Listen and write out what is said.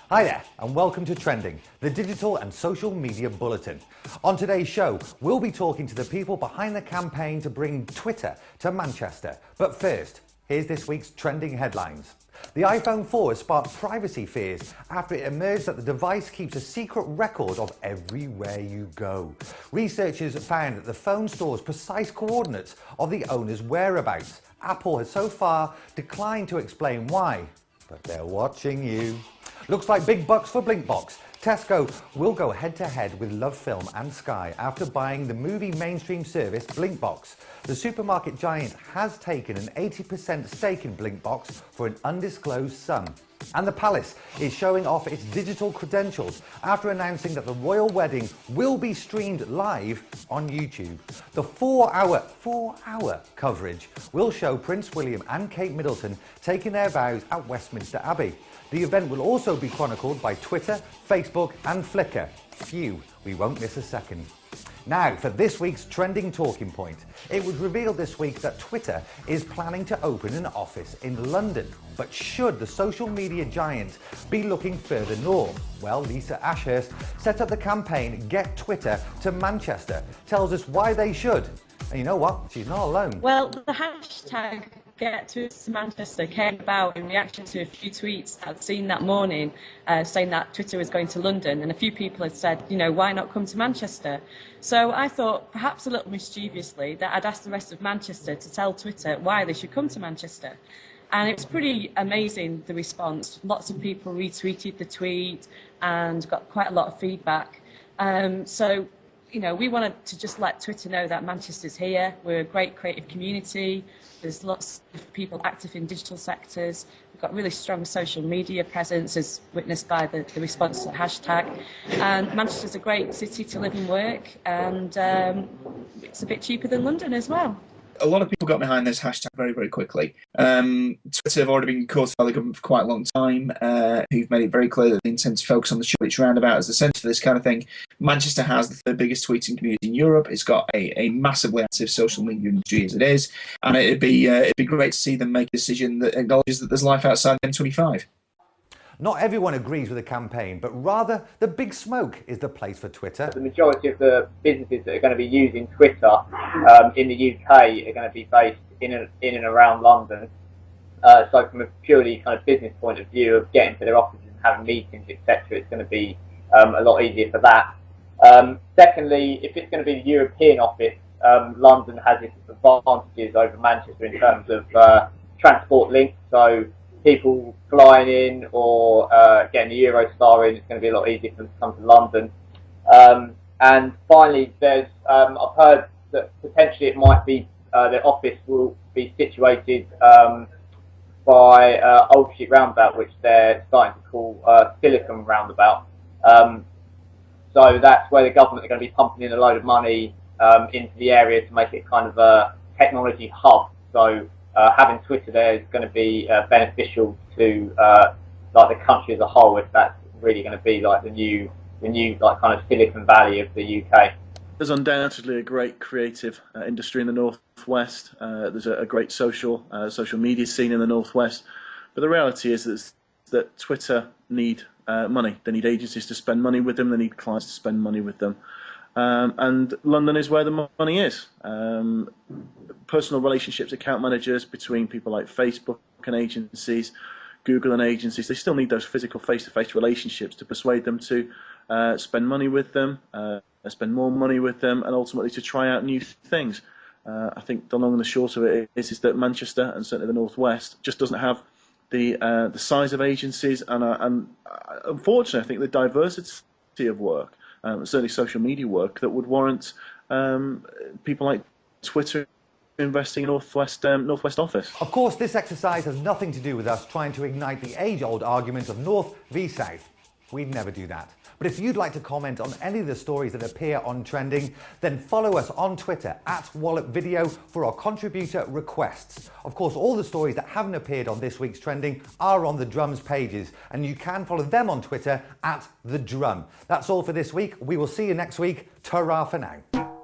Hi there, and welcome to Trending, the digital and social media bulletin. On today's show, we'll be talking to the people behind the campaign to bring Twitter to Manchester. But first, here's this week's trending headlines. The iPhone 4 has sparked privacy fears after it emerged that the device keeps a secret record of everywhere you go. Researchers found that the phone stores precise coordinates of the owner's whereabouts. Apple has so far declined to explain why, but they're watching you. Looks like big bucks for Blinkbox. Tesco will go head-to-head with LoveFilm and Sky after buying the movie mainstream service Blinkbox. The supermarket giant has taken an 80% stake in Blinkbox for an undisclosed sum. And the Palace is showing off its digital credentials after announcing that the royal wedding will be streamed live on YouTube. The four-hour coverage will show Prince William and Kate Middleton taking their vows at Westminster Abbey. The event will also be chronicled by Twitter, Facebook and Flickr. Phew, we won't miss a second. Now, for this week's trending talking point. It was revealed this week that Twitter is planning to open an office in London. But should the social media giant be looking further north? Well, Lisa Ashurst set up the campaign Get Twitter to Manchester, tells us why they should. And you know what? She's not alone. Well, the hashtag Get Twitter to Manchester came about in reaction to a few tweets I'd seen that morning saying that Twitter was going to London, and a few people had said, you know, why not come to Manchester? So I thought, perhaps a little mischievously, that I'd ask the rest of Manchester to tell Twitter why they should come to Manchester. And it was pretty amazing, the response. Lots of people retweeted the tweet and got quite a lot of feedback. So, you know, we wanted to just let Twitter know that Manchester's here. We're a great creative community. There's lots of people active in digital sectors. We've got really strong social media presence, as witnessed by the response to the hashtag. And Manchester's a great city to live and work, and it's a bit cheaper than London as well. A lot of people got behind this hashtag very, very quickly. Twitter have already been caught by the government for quite a long time, who've made it very clear that they intend to focus on the Shoreditch roundabout as the centre for this kind of thing. Manchester has the third biggest tweeting community in Europe. It's got a massively active social media industry as it is, and it'd be great to see them make a decision that acknowledges that there's life outside the M25. Not everyone agrees with the campaign, but rather the big smoke is the place for Twitter. The majority of the businesses that are going to be using Twitter in the UK are going to be based in and around London. So from a purely kind of business point of view of getting to their offices and having meetings, etc., it's going to be a lot easier for that. Secondly, if it's going to be the European office, London has its advantages over Manchester in terms of transport links. So people flying in or getting the Eurostar in, it's going to be a lot easier for them to come to London. And finally, there's I've heard that potentially it might be the office will be situated by Old Street Roundabout, which they're starting to call Silicon Roundabout. So that's where the government are going to be pumping in a load of money into the area to make it kind of a technology hub. So having Twitter there is going to be beneficial to like the country as a whole, if that's really going to be like the new like kind of Silicon Valley of the UK. There's undoubtedly a great creative industry in the northwest. There's a great social media scene in the northwest, but the reality is that Twitter need money. They need agencies to spend money with them. They need clients to spend money with them. And London is where the money is. Personal relationships, account managers between people like Facebook and agencies, Google and agencies, they still need those physical face-to-face relationships to persuade them to spend money with them, spend more money with them, and ultimately to try out new things. I think the long and the short of it is that Manchester, and certainly the Northwest, just doesn't have the size of agencies, and unfortunately I think the diversity of work, certainly social media work, that would warrant people like Twitter investing in Northwest office. Of course, this exercise has nothing to do with us trying to ignite the age-old argument of North v South. We'd never do that. But if you'd like to comment on any of the stories that appear on Trending, then follow us on Twitter @WallopVideo for our contributor requests. Of course, all the stories that haven't appeared on this week's Trending are on the Drums pages, and you can follow them on Twitter @TheDrum. That's all for this week. We will see you next week. Ta-ra for now.